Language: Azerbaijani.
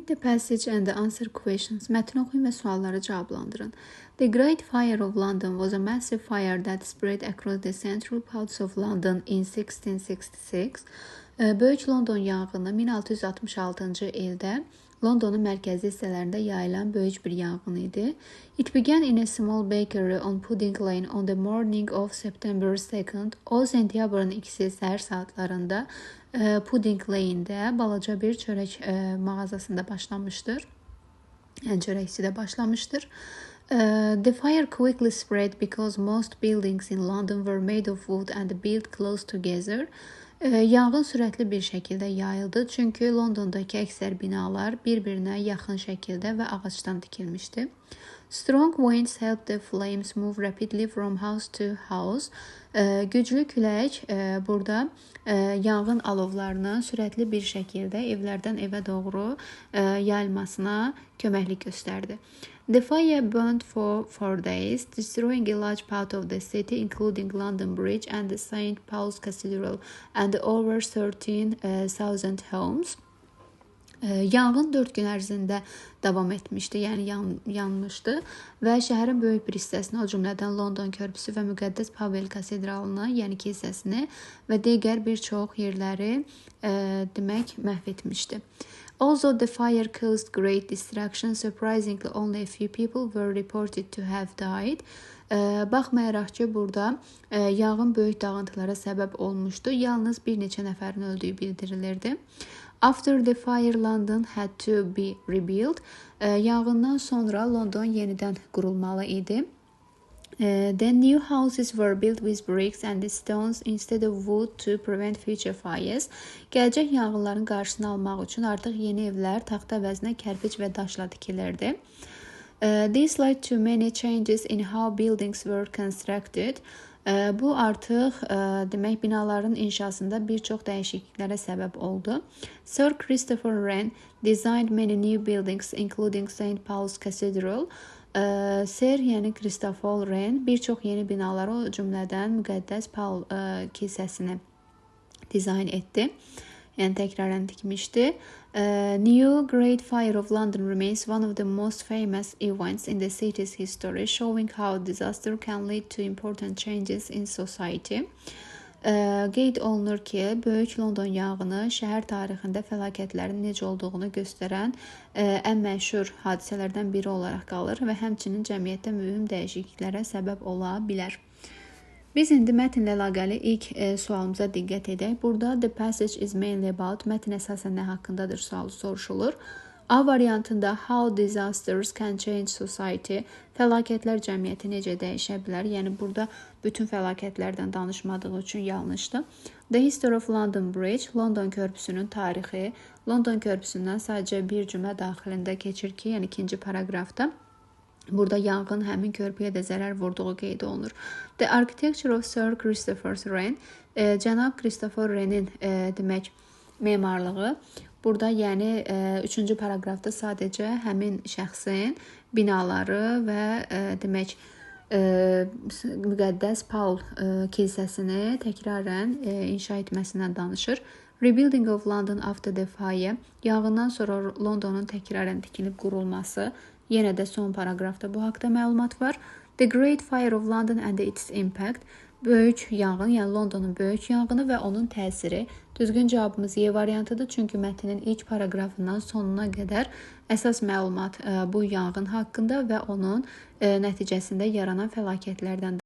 Read the passage and answer questions. Mətni oxuyun və sualları cavablandırın. The Great Fire of London was a massive fire that spread across the central parts of London in 1666. Böyük London yanğını 1666-cı ildə Londonun mərkəzi hissələrində yayılan böyük bir yanğın idi. It began in a small bakery on Pudding Lane on the morning of September 2nd. O, sentyabrın 2-si səhər saatlarında Pudding Lane'də balaca bir çörək mağazasında başlamışdır. Yəni çörəkçidə başlamışdır. The fire quickly spread because most buildings in London were made of wood and built close together. Yanğın sürətli bir şəkildə yayıldı, çünki Londondakı əksər binalar bir-birinə yaxın şəkildə və ağacdan tikilmişdi. Strong winds helped the flames move rapidly from house to house. Güclü külək burada yanğın alovlarının sürətli bir şəkildə evlərdən evə doğru yayılmasına köməklik göstərdi. The fire burned for 4 days, destroying a large part of the city, including London Bridge and the St. Paul's Cathedral, and over 13,000 homes. Yanğın 4 gün ərzində davam etmişdi, yəni yanmışdı və şəhərin böyük bir hissəsini, o cümlədən London körpüsü və Müqəddəs Pavel katedralını, yəni kilsəsini və digər bir çox yerləri məhv etmişdi. Although the fire caused great destruction, surprisingly only a few people were reported to have died. Baxmayaraq ki, burada yanğın böyük dağıntılara səbəb olmuşdu, yalnız bir neçə nəfərin öldüyü bildirilirdi. After the fire, London had to be rebuilt. Yanğından sonra London yenidən qurulmalı idi. Then new houses were built with bricks and stones instead of wood to prevent future fires. Gələcək yanğınların qarşısını almaq üçün artıq yeni evlər taxta əvəzinə kərpic və daşla tikilirdi. This led to many changes in how buildings were constructed. Bu artıq demək binaların inşasında bir çox dəyişikliklərə səbəb oldu. Sir Christopher Wren designed many new buildings including St. Paul's Cathedral. Sir, yəni Christopher Wren bir çox yeni binaları, o cümlədən Müqəddəs Paul kilsəsini dizayn etdi. Yəni təkrarən tikmişdi. New Great Fire of London remains one of the most famous events in the city's history, showing how disaster can lead to important changes in society. Qeyd olunur ki, Böyük London yanğını şəhər tarixində fəlakətlərin necə olduğunu göstərən ən məşhur hadisələrdən biri olaraq qalır və həmçinin cəmiyyətdə mühüm dəyişikliklərə səbəb ola bilər. Biz indi mətnlə əlaqəli ilk sualımıza diqqət edək. Burada the passage is mainly about, mətn əsasən nə haqqındadır sualı soruşulur. A variantında how disasters can change society, fəlakətlər cəmiyyəti necə dəyişə bilər? Yəni burada bütün fəlakətlərdən danışmadığı üçün yanlışdır. The history of London Bridge, London körpüsünün tarixi. London körpüsündən sadəcə bir cümlə daxilində keçir ki, yəni ikinci paraqrafda. Burada yanğın həmin körpüyə də zərər vurduğu qeyd olunur. The architecture of Sir Christopher Wren, cənab Christopher Wren'in demək memarlığı. Burada yəni 3-cü paraqrafda sadəcə həmin şəxsin binaları və demək Müqəddəs Paul kilsəsini təkrarən inşa etməsindən danışır. Rebuilding of London after the fire, yanğından sonra Londonun təkrarən tikilib qurulması. Yenə də son paraqrafda bu haqda məlumat var. The Great Fire of London and its impact, böyük yanğın, yəni Londonun böyük yanğını və onun təsiri. Düzgün cavabımız Y variantıdır, çünki mətnin ilk paraqrafından sonuna qədər əsas məlumat bu yanğın haqqında və onun nəticəsində yaranan fəlakətlərdən